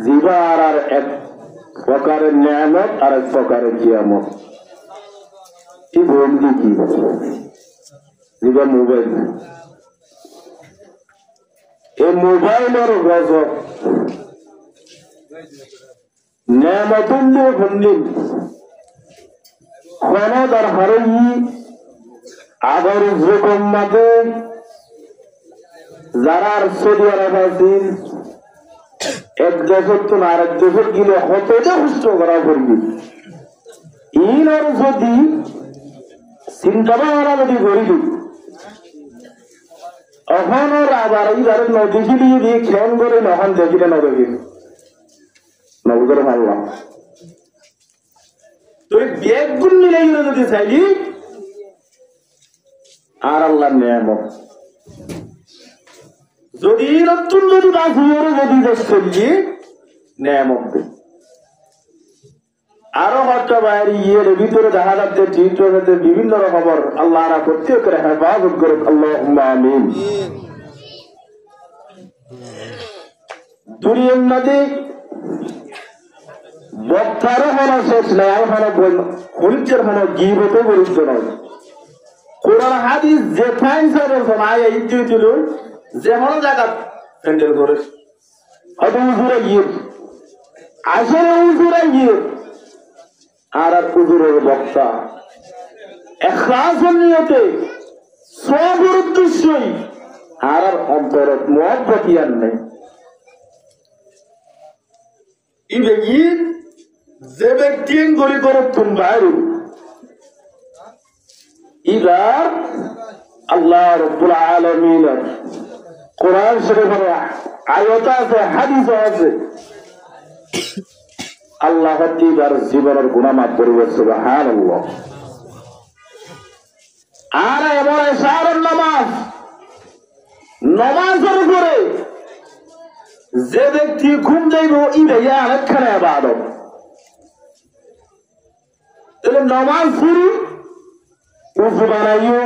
জিবা আর এক প্রকারের নিয়ামত আর এক প্রকারের কিয়ামত। কি বলবি কি জিবা মোবাইল, এই মোবাইলের গজব নিয়ামতুল্লি হন্দিন খনদার হারই আবার যুগম মাঝে যারা সৌদি আরব আছেন এক দেশের তো আরেক দেশের গিলে হতটা হুষ্ট করা করবি ইনর যদি চিন্তা ভাবনা যদি করিলি এখন ওর আবার এইবার নদীগুলি দিয়ে খেন করে নহন দেখিলে নদী নবুদের ভাবলাম তুই ব্যাগগুল মিলে গেলে যদি চাইলি আর আল্লাহ নিয়ামত যদি নতুন যদি বাঁচিয়ে যদি দেশ চলছি নিয়ামত আরো হয়তো বাইরে ইয়ের ভিতরে দেখা যাচ্ছে চিত্র বিভিন্ন রকমের আল্লাহ প্রত্যেকের হেফাজত করুক আল্লাহুম্মা আমিন। দুনিয়ার মধ্যে বক্তারও কোনো শেষ নাই, আর কোনো হরিচের কোনো গীবতও গুরুত্ব নয়। কোরআন হাদিস যে ফাইন্সা বলছেন আয় ইজ্জত দিল যে কোনো জায়গা হ্যান্ডেল করে হয়তো উজুরে গিয়ে আসলে উজুরে গিয়ে আর আর উজুরের বক্তা ইখলাসের নিয়তে সবর উদ্দেশ্যই আর আর অন্তরত মহব্বত ইয়ার নেই। যে ব্যক্তি গড়ি করে তুমি বাইরে এবার আল্লাহ রাব্বুল আলামিনের কোরআন শরীফের আয়াত আছে, হাদিস আছে, আল্লাহ এবার জীবনের গুনাহ মাফ করবে সুবহানাল্লাহ। আর এমন সারা নামাজের উপরে যে ব্যক্তি ঘুম যাইব ইয়া আরেকখানে ইবাদত। তাহলে নামাজ পড়ি উযু বানাইও,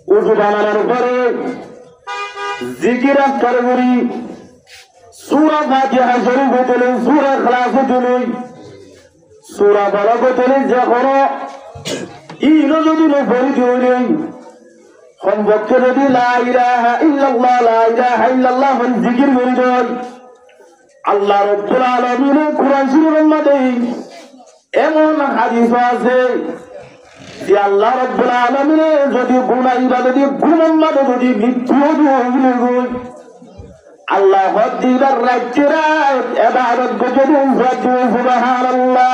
উযু বানানোর পরে জিকির আজকার করি, সূরা ফাতিহা শরীফ হইতে সূরা ইখলাস হইতে সূরা ফালাক হইতে যে কোনো ইনো যদি পড়ি দিই সম্পর্কে যদি লা ইলাহা ইল্লাল্লাহ লা ইলাহা ইল্লাল্লাহ জিকির করি দেয় আল্লাহ রাব্বুল আলামিনের কোরআন শরীফের মধ্যে এমন হাদিস আছে যে আল্লাহ রাব্বুল আলামিনের যদি গুনাহ ইবাদত গুনাহ মধ্যে যদি মৃত্যু হইলে আল্লাহ হদ্দিবার রাজ্যেরা ইবাদত করতে সুবহানাল্লাহ।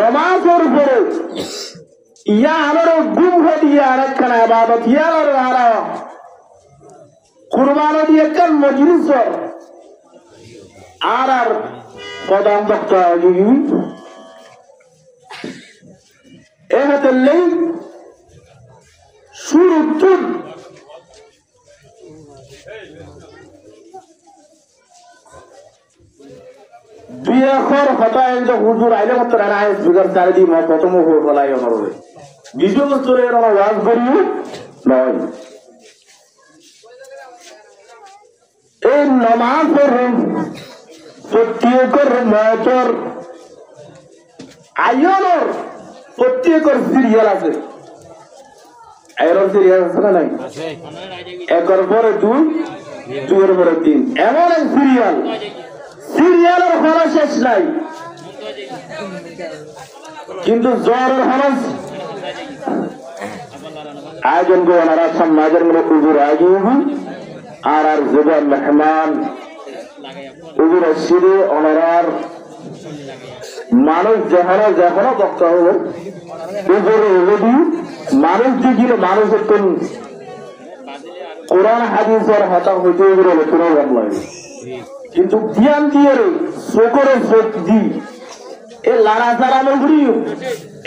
নমাজের উপরে ইয়া আমার গুম হয়ে দিয়ে আরেকখানা ইবাদত ইয়ার আর কুরবানি দিয়ে একটা মজলিস আর আর প্রধান বক্তা এতে নেই শুরু তুন দুই এখর হতায় হুজুর আইলে মাত্র রানায় বিগর চারিদি মা প্রথম ফলাই অনুরোধে বিষয়বস্তুর এর ওয়াজ করিও নয়। এই নামাজের প্রত্যেকের মতর আয়নের প্রত্যেকের সিরিয়াল আছে, আয়নের সিরিয়াল আছে না নাই? একের পরে দুই, দুইয়ের পরে তিন, এমন এক সিরিয়াল, সিরিয়ালের খরচ শেষ নাই। কিন্তু জ্বরের খরচ আয়োজন করে ওনারা সমাজের মধ্যে উজুর আয়োজন আর আর যুবক মেহমান উজুর সিঁড়ি ওনার মানুষ যেখানে যেখানে বক্তা হল উজুরে যদি মানুষ দিকে মানুষের কোরআন হাদিসের হতা হইতে উজুরে কোনো রকম লাগে, কিন্তু জ্ঞান দিয়ে চোখরে চোখ দি এ লাড়া চাড়ানো ঘুরিও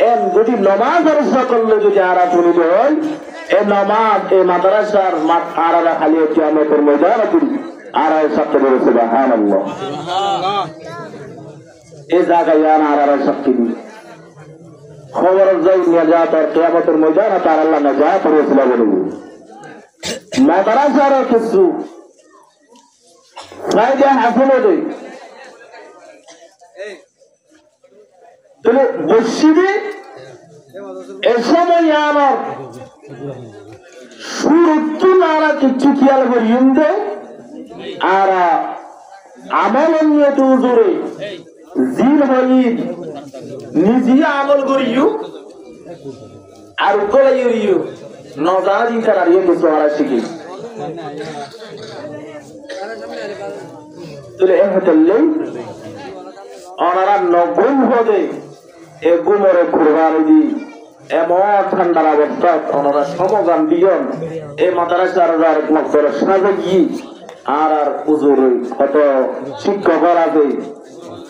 এম যদি নমাজের সকলে যদি আরা শুনিতে হয় এ নমাজ এ মাদ্রাসার আরারা খালি হচ্ছে আমাদের ময়দান আড়াই সপ্তাহ বলেছে সুবহানাল্লাহ। এ জায়গায় আরারা শক্তি দিই খবর যাই নাজাত আর কিয়ামতের ময়দানে তার আল্লাহ নাজাত রসুল বলবো মাদ্রাসার কিছু ফায়দা হাসিল হবে তাহলে মসজিদে এ সময় আমার সুরত্ব নারা কিছু খেয়াল করিম দে আর আমল নিয়ত জোরে জিল হইদ নিজে আমল করিও আর করাইও নজারা দিন তার আর কিছু আর শিখি তাহলে এহতাল্লে ওনারা নগুম হদে এ গুমরে কুরবানি দি এমন ঠান্ডার অবস্থা ওনারা সমগান দিয়ন এই মাদ্রাসার মক্তরে সাজে গিয়ে আর আর হুজুর কত শিক্ষক আছে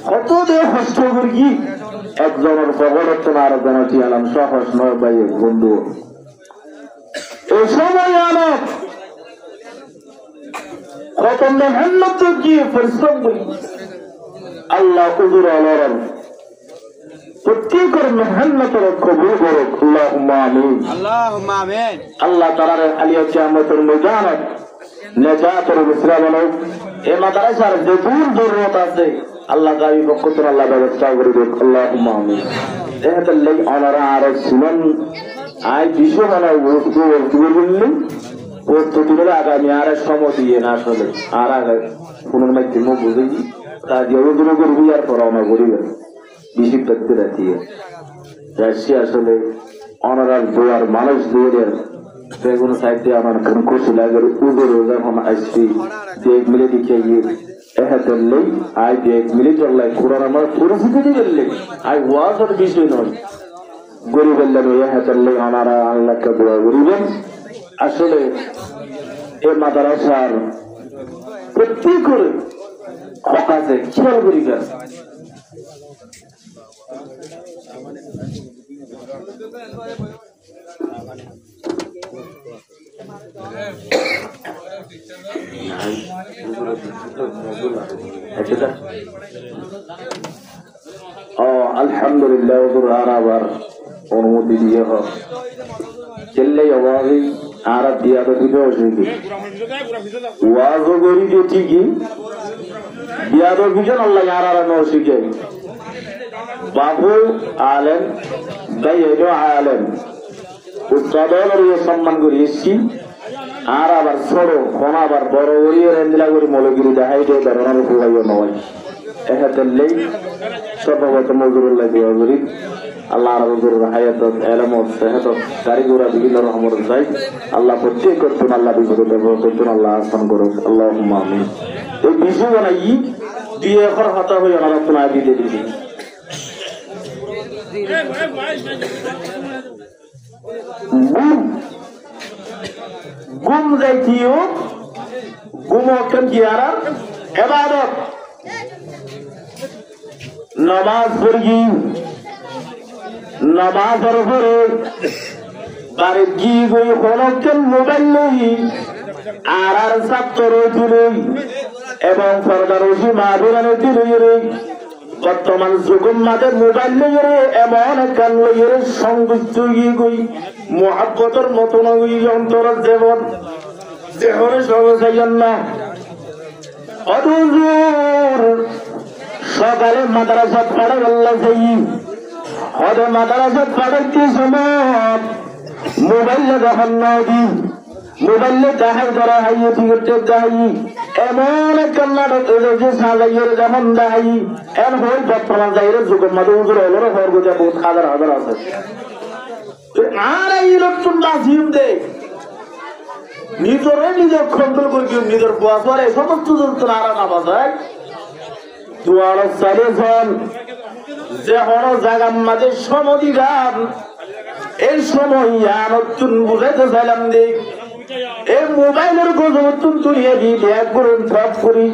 কত দে হস্ত করি একজনের প্রবর্তন আর একজনের টিয়ালাম সহজ নয় ভাই বন্ধু এই সময় আমার কত মেহনত গিয়ে পরিশ্রম করি আল্লাহ হুজুর আলম প্রত্যেকের মেহনতের কবুল করুক আল্লাহুম্মা আমিন আল্লাহুম্মা আমিন আল্লাহ তাআলার আলিয়া কিয়ামতের ময়দানে নেজাতের বিসরা বানাউক এই মাদ্রাসার যে দূর জরুরত আছে আল্লাহ গায়ী পক্ষ থেকে আল্লাহ ব্যবস্থা করে দেখ আল্লাহুম্মা আমিন এহতাল্লাই ওনারা আর সুনান আই বিশ্ব বানাই বস্তু বললি প্রস্তুতি হলে আগামী আর সময় দিয়ে না আসলে আর আগে পুনর মাধ্যম বুঝে তা দিয়ে দূর করবি আর পড়াশোনা করিবে বেশি করতে রাখি রাশি আসলে অনারাল দোয়ার মানুষ দিয়ে বেগুন সাইডে আমার খুশি লাগে উদর যখন আসছি দেখ মিলে দিকে গিয়ে এহাতেলেই আই দেখ মিলে চললাই কোরআন আমার পরিস্থিতি বললে আই ওয়াজের বিষয় নয় গরিব আল্লাহ এহাতেলেই ওনারা আল্লাহকে দোয়া করিবেন আসলে এই মাদ্রাসার প্রত্যেকের হক আছে খেয়াল করিবেন আলহামদুলিল্লাহ আবার অনুমতি দিয়ে হোক চেল্লাই অভাবী আর দিয়া তো দিতে অসুবিধে ওয়াজও করি যে ঠিকই দিয়া তো বিজন আল্লাহ আর শিখে বাবু আলেম গাইয়ের আলেম উৎসাদনের সম্মান করে এসছি আর আবার ছোট কোন আবার বড় করিয়ে রেন্দিলা করে মলগিরি দেখাই দিয়ে ধরনের ফুলাইও নয় এহাতেলেই সর্বপ্রথম মজুরুল্লাহ দেওয়া করি আল্লাহ রজুর হায়াত এলামত সেহাত গাড়ি ঘোড়া বিভিন্ন রকমের যাই আল্লাহ প্রত্যেক করতেন আল্লাহ বিপদ ব্যবহার করতেন আল্লাহ আসান করুক আল্লাহুম্মা আমিন এই বিষয় বানাই দিয়ে এখন হতা হয়ে অনারক্ষণা দিতে দিবি গুম যাইতিও গুম কেন কি আর ইবাদত নামাজ পড়ি নামাজের পরে বাড়ি গিয়ে গই হলকেন মোবাইল নেই আর আর ছাত্র দিলই এবং সরকার ওসি মা বেরানো দিলই বর্তমান যুগের মাঝে মোবাইল লইরে এমন গান লইরে সংযুক্ত গিয়ে গই মহাব্বতের মতন ওই অন্তরের জীবন দেহরে সহজাইন না অদূর সকালে মাদ্রাসা পড়া আল্লাহ যাই হদে মাদ্রাসা পড়াইতে সময় মোবাইল যখন নদী মোবাইল দেখাই ধরা হাইয়ে টিকিট দেখাই এমন কর্ণাটক সাজাইয়ের যেমন দেখাই এমন হই বর্তমান যাইরে যুগের মাঝে উজুর হলোর হওয়ার গতি বহুত হাজার হাজার আছে আর এই নতুন নাজিম দে নিজরে নিজের কন্ট্রোল করে নিজের বছর এই সমস্ত যন্ত্রণা আর না বাজায় দুয়ার চালে যান যে হর জায়গার মাঝে সমদিগান এই সময় নতুন বুঝাইতে চাইলাম দেখ এই মোবাইলের গজবতুন দুনিয়া দিয়ে ব্যাগ করুন সব করি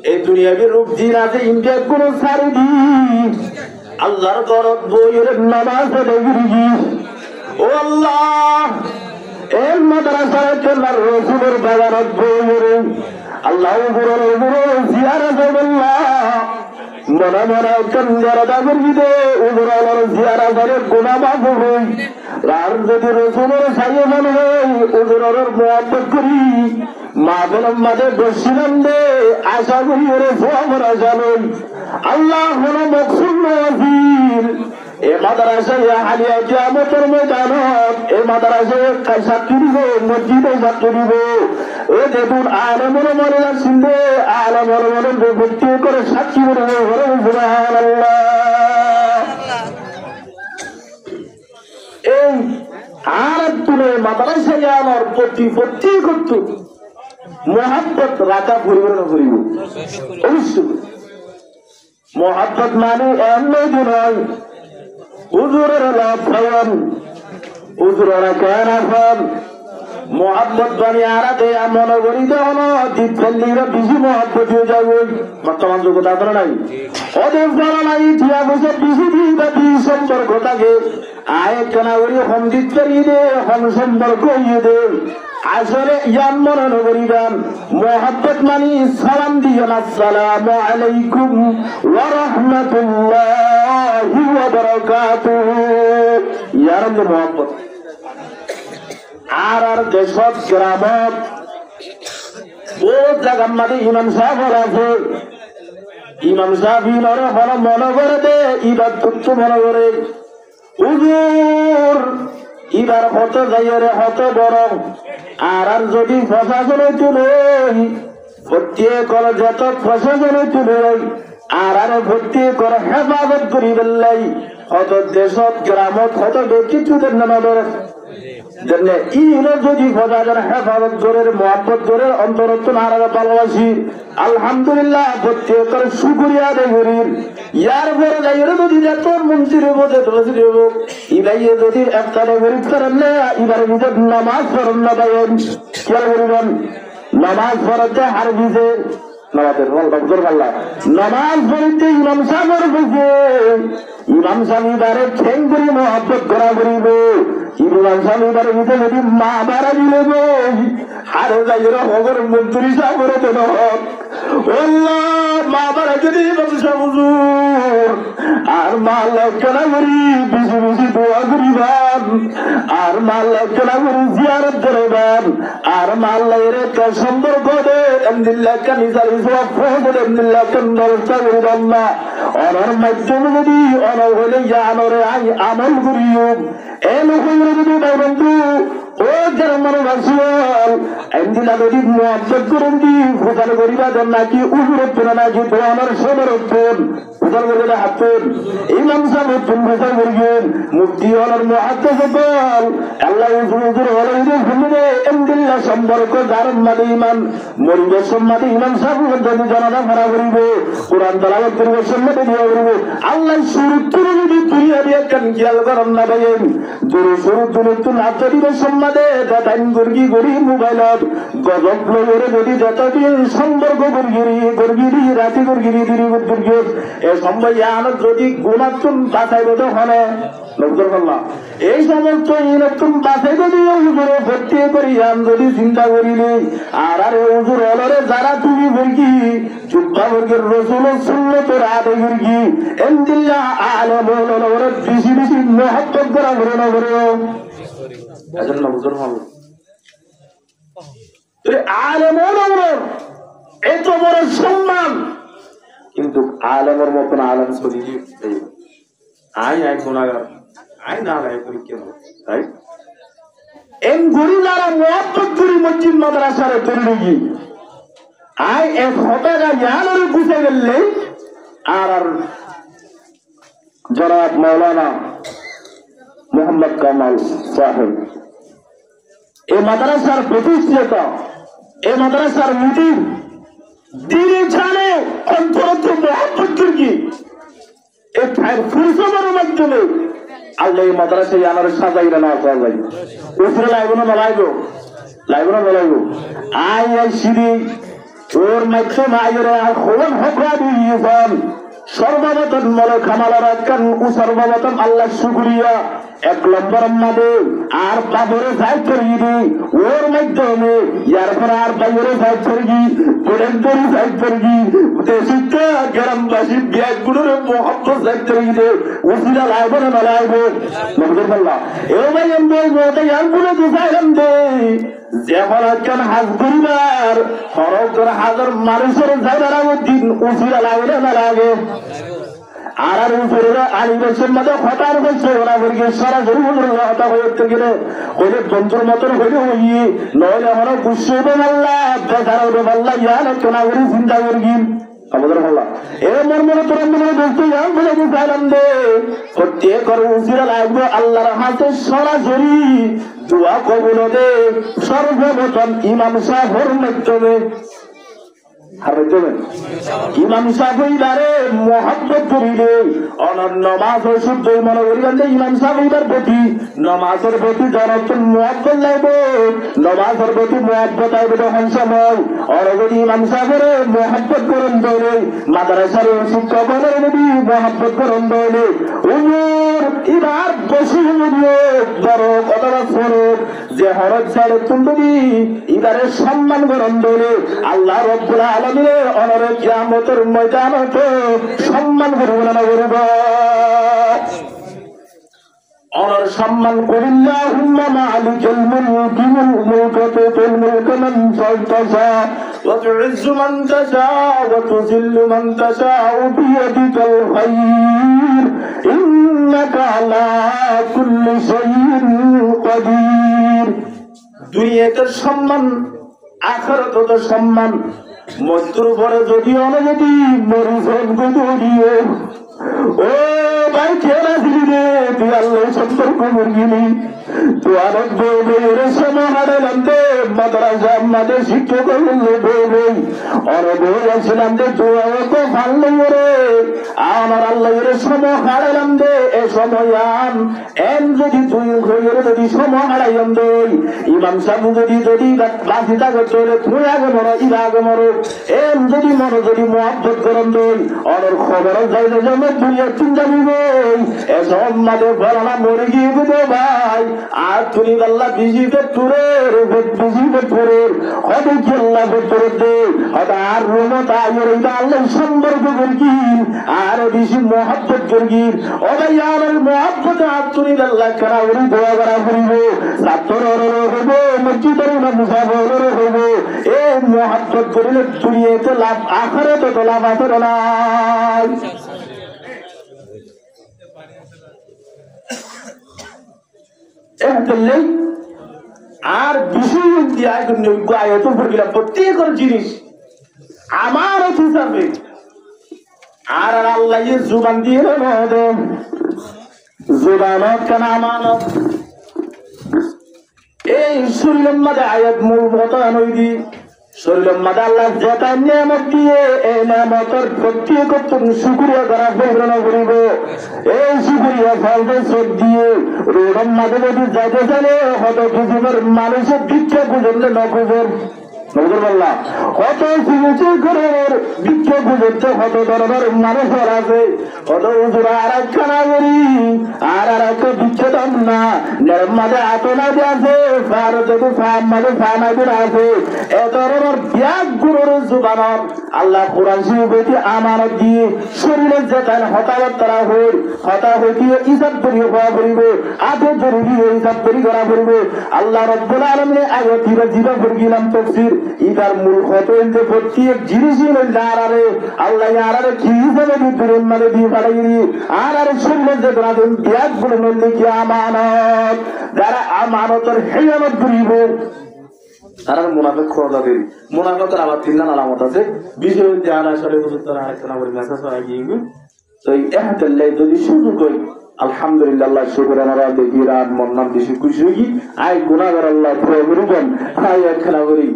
এই দুনিয়াবি রূপ দিন আছে ইন্ডিয়া কোন সারি দি আল্লাহর গরত বইয়ের নামাজ লেগি ও আল্লাহ এই মাদ্রাসার কেনার রসুলের বাগানত বইয়ের আল্লাহ উপরের উপরে জিয়ারত আল্লাহ মনে মনে যারা করবি দে উজুর জিয়ারা করে গোনা মাফ হই আর যদি রসুলের সাইয়ে মনে হয় উজুরের মোহাম্মত করি মা বলম মাঝে বসছিলাম দে আশা করি ওরে সোয়ামর আশা নই আল্লাহ হলো মকসুদ নজির এ মাদ্রাসায় হালিয়া কিয়ামতের ময়দানত এ মাদ্রাসায় সাক্ষী দিব মসজিদে সাক্ষী দিব এ দেখুন আলমের মনে যাচ্ছেন দে আলমের মনে ভর্তি করে সাক্ষী করবে সুবহানাল্লাহ। এই আর তুলে মাদ্রাসায় আমার প্রতি করত মোহাব্বত রাখা পরিবর্তন করিব অবশ্যই মোহাব্বত মানে এমনি নয় হুজুরের লাভ খাওয়ান হুজুরেরা কেন আফান মোহাম্মত বানি আরাতে মনে করি দেওয়ানো দ্বীপ ফেললিরা বেশি মোহাম্মত হয়ে যাবে বর্তমান যোগ্যতা আপনারা নাই ওদের করা নাই ঠিক আছে বেশি সম্পর্ক থাকে আয় কেনা করি হম দিত করিয়ে দে হম সম্পর্ক ইয়ে দে আসলে ইয়ান মনে করিবেন মোহাম্মত মানি সালাম দিয়েন আসসালামু আলাইকুম ওয়া রাহমাতুল্লাহি ওয়া বারাকাতুহু ইয়ার মোহাম্মত আর দেশত গ্রামত বহুত জায়গার মাঝে ইমাম সাহেব আছে ইমাম সাহেব মনে করে দে ইবার তুচ্ছ মনে করে হুজুর ইবার হত যাইরে হত বড় আর যদি প্রশাসনে তুলে প্রত্যেক যত প্রশাসনে তুলে আর ভর্তি করে হেফাজত করি বেলাই হত দেশত গ্রামত হত ব্যক্তিত্বের নামাদের যদি হেফাজত জোরের মহাব্বত জোরের অন্তরত্ব নারায়ণ ভালোবাসি আলহামদুলিল্লাহ প্রত্যেকের শুকরিয়া আদায় করি ইয়ার পরে যাই যদি যত মন্ত্রী হবো যত হবো ইবাইয়ে যদি একটা গরিব করেন না এবার ভিতর নামাজ পড়েন না পাইন খেয়াল করিবেন নামাজ পড়াতে হার ভিজে নামাজ পড়িতে ইমাম সাহেবের বুঝে ইমাম সাহেব এবারে ঠেং করি মহাব্বত করা করিব ইমাম সাহেব এবারে বুঝে যদি মা মারা দিলে আরো যাই হগর মন্ত্রী সাহেবের দেন মা মারা যদি ইমাম সাহেব হুজুর আর মা লক্ষণা করি বেশি বেশি দোয়া করিবান আর মা লক্ষণা করি জিয়ারত করিবান আর মা আল্লাহর একটা সম্পর্ক দে আলহামদুলিল্লাহ কানিজার সওয়াব ফহবুল আলহামদুলিল্লাহ ব্যবস্থা করিবান না অনার মাধ্যমে যদি অনার হলে জানরে আই আমল করিও এ লোকের যদি বন্ধু ও যারা মানুষ আসল আলহামদুলিল্লাহ যদি মুআব্বত করেন দি খোদার করিবা দেন নাকি উজুরত করে নাকি দোয়ানোর সবর উঠুন খোদার করিবা হাতুন ইমাম সাহেব উঠুন খোদার করিবেন মুফতি হলার মুহাদ্দিস বল আল্লাহ উজুর হলে শুনবে আলহামদুলিল্লাহ সম্পর্ক যার মাঝে ইমান মরিবের সম্মানে ইমাম সাহেব যদি জানাজা ভরা করিবে কোরআন তেলাওয়াত করিবে সম্মানে দিয়া করিবে আল্লাহ সুরতুর যদি তুলিয়া দিয়া কান খেয়াল করেন না ভাইয়েন জোরে সুরতুর তো না করিবে সম্মানে দাদাইন গর্গি গরি মোবাইলত গজব লইরে যদি যতদিন সম্পর্ক গর্গিরি রাতি গর্গিরি দিরি গর্গি এ সম্বয়ান যদি গুণাতুন বাঁচাইব তো হলে এই সমস্ত ইনতুন বাঁচাইব দিয়ে উজুরে ভর্তি করিয়ান যদি চিন্তা করিলে আর আরে উজুর অলরে যারা তুমি বর্গি চুপ্পা বর্গের রসুল সুন্নতের আদে বর্গি আলহামদুলিল্লাহ আলম ওরা বেশি বেশি মহব্বত করা করে না করে এত বড় সম্মান কিন্তু আলমের মতন আলম শরীর আই গুণাগার আই না কেন তাই এম গরিলারা মহব্বত করি মসজিদ মাদ্রাসারে তৈরি আই এক হতাগা জাহানের গুছে গেলে আর জনাব মাওলানা মোহাম্মদ কামাল সাহেব এই মাদ্রাসার প্রতিষ্ঠাতা এই মাদ্রাসার মুদির দিনে জানে অন্তরত মহব্বত করি এই ফুরসমের মাধ্যমে আল্লাহ এই মাদ্রাসায় আনার সাজাই না সাজাই উঠে লাইব না লাইব আই সিঁড়ি ওর মাধ্যমে আইরে আর হন হকরা দিয়েছেন সর্বপ্রথম মনে খামালার কান ও সর্বপ্রথম আল্লাহ শুকরিয়া এক নম্বর মাদে আর বাবরে সাইড করিয়ে দিই ওর মাধ্যমে ইয়ার পর আর বাইরে সাইড করি গোলেন করি সাইড করি দেশিকা গ্রামবাসী ব্যাগগুলোর মহব্বত সাইড করিয়ে দে উসিলা লাগবে না লাগবে নবদুল্লাহ এ ভাই আমি বলবো তাই আলগুলো দুসাইলাম দে যেমন একজন হাজ পরিবার হরকর হাজার মানুষের জায়গা দিন উসিলা লাগবে না লাগে আর উপরে আলিবেশের মধ্যে হঠাৎ হয়েছে ওরা বলছে সরাসরি হতা হয়ে গেলে হইলে বন্ধুর মতন হইলে হইয়ে নইলে আমার গুসে বেমাল্লা বেচারা ওটা পাল্লা ইয়ান কেনা করে চিন্তা করবি আমাদের পাল্লা এ মর্মনে তোর মনে বলতে ইয়ান বলে চাইলাম দে প্রত্যেক করে উচিরা লাগবে আল্লাহর হাতে সরাসরি দোয়া কবুল দে সর্বপ্রথম ইমাম সাহেবের মাধ্যমে ইমাম সাহেবারে মহব্বত করিলে অনন্য নামাজ শুদ্ধ মনে করিবেন যে ইমাম সাহেবার প্রতি নামাজের প্রতি জনতন মহব্বত লাগবে নামাজের প্রতি মহব্বত আইবে তখন সময় আর যদি ইমাম সাহেবের মহব্বত করেন দৌড়ে মাদ্রাসার শিক্ষকের যদি মহব্বত করেন দৌড়ে হুজুর এবার বসে বড় কতটা স্বরূপ যে হরত সাইড তুমি এবারে সম্মান করেন দৌড়ে আল্লাহ রব্বুল আলামিনের অনরে কিয়ামতের ময়দানতে সম্মান করব না করব অনর সম্মান করিল্লাহুম্মা মালিকুল মুলকি মুলকুল মুলক মান তাশা ওয়া তু'ইজ্জু মান তাশা ওয়া তুযিল্লু মান তাশা বিয়াদিকাল খায়র ইন্নাকা আলা কুল্লি শাইইন কাদির দুনিয়াতে সম্মান আখিরাতে সম্মান মৃত্যুর পরে যদি অনুমতি মরিজন গুদিয়ে ও ভাই খেলা দিলি রে তুই আল্লাহ সম্পর্ক মুরগিনি তুই আরব বইয়ের সময় হারালাম দে মাদ্রাসা আমাদের শিক্ষক বই অনেক বলেছিলাম যে তুই তো ভালো রে আমার আল্লাহর সময় হারালাম দে এ সময় এম যদি তুই হইরে যদি সময় হারাইলাম দে ইমাম সাহেব যদি বাসি থাকে তোরে তুই আগে মরো ইরা আগে মরো এম যদি মরো যদি মহব্বত করেন দই অনর খবর যাইতে জমে দুনিয়া চিন্তা নিবে এসব মাঝে বলানা মরে গিয়ে দে ভাই আর তুমি আল্লাহ বিজিতে টুরের বিজিতে টুরের হয়তো কি আল্লাহ ভেতরে দে হয়তো আর রুমত আয়ের এইটা আল্লাহ সম্পর্ক করবি আর বেশি মহব্বত করবি ও ভাই আর মহব্বত আর তুমি আল্লাহ করা ওই দোয়া করা করিব ছাত্র হইব মসজিদের মুসাফর হইব এ মহব্বত করিলে দুনিয়াতে লাভ আখিরাতে তো লাভ আছে না আর বিষয় আয়ত গেলাম প্রত্যেকের জিনিস আমার হিসাবে আর আল্লাহ জুবান দিয়ে জুবানত কেন আমানত এই শরীরের মাঝে আয়াত মূল মতো নই শরীরের মাঝে আল্লাহ যেটা নিয়ামত দিয়ে এই নিয়ামতের প্রত্যেক শুকরিয়া করা প্রেরণা করিব এই শুকরিয়া ফলবে চোখ দিয়ে রোডের মাঝে যদি যাইতে চাইলে হয়তো পৃথিবীর মানুষের ভিক্ষা বুঝলে ন খুঁজের কত চিকিৎসকের ভিক্ষা বুঝতে কত ধরনের মানুষের আছে কত উজুরা আর একখানা করি আর একটা ভিক্ষা দাম না মাঝে আতনাদি আছে মাঝে ফানাগুলো আছে এ ধরনের ব্যাগ গুলোর জুবানত আল্লাহ কোরআন শরীফে আমানত দিয়ে শরীরের যেখানে হতাহত করা হই হতা হইতে ইসাব করি হওয়া করিব আগে জরুরি ইসাব করি করা করিব আল্লাহ রব্বুল আলামিন আয়াতিরা জিবা করে গেলাম তাফসীর ইদার মূল কত হইতে প্রত্যেক জিনিসই আরে আল্লাহ আরে কি হিসাবে বিদ্যুরের মানে দিয়ে পাঠাইনি আর শরীরের যে ধরাধীন ব্যাগ গুলো মধ্যে কি আমানত যারা আমানতের হেয়ানত করিব তারা মুনাফিক খোঁজা দেবে মুনাফিকের আবার তিন আলামত আছে বিষয় হইতে আর আসলে হুজুর তারা আলোচনা করে মেসেজ করা গিয়ে তো এই এহাতাল্লাহ যদি সুযোগ হয় আলহামদুলিল্লাহ আল্লাহ শুকর আমরা দেখি রাত মন্নাম বেশি খুশি হই আই গুনাহগার আল্লাহ প্রভুরগণ আই একখানা করি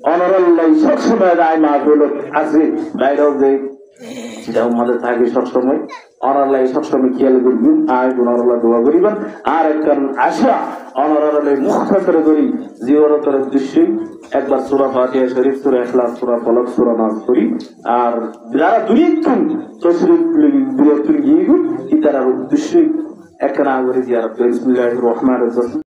অনরাল্লাহ সবসময় আয় মাহফিল আছে বাইরেও যে সেটা আমাদের থাকে সবসময় অনারাল্লাহ সবসময় খেয়াল করবেন আয় গুনাহগার দোয়া করিবেন আর একখান আশা অনারাল্লাহ মুখতাসরে করি জীবনতর দৃশ্যই একবার সূরা ফাতিহা শরীফ সূরা ইখলাস সূরা ফালাক সূরা নাস করি আর যারা দুনিয়াতুন তশরিফ দুনিয়াতুন গিয়ে ইতারার উদ্দেশ্যে একটা না করে জিয়ারত। বিসমিল্লাহির রহমানির রহিম।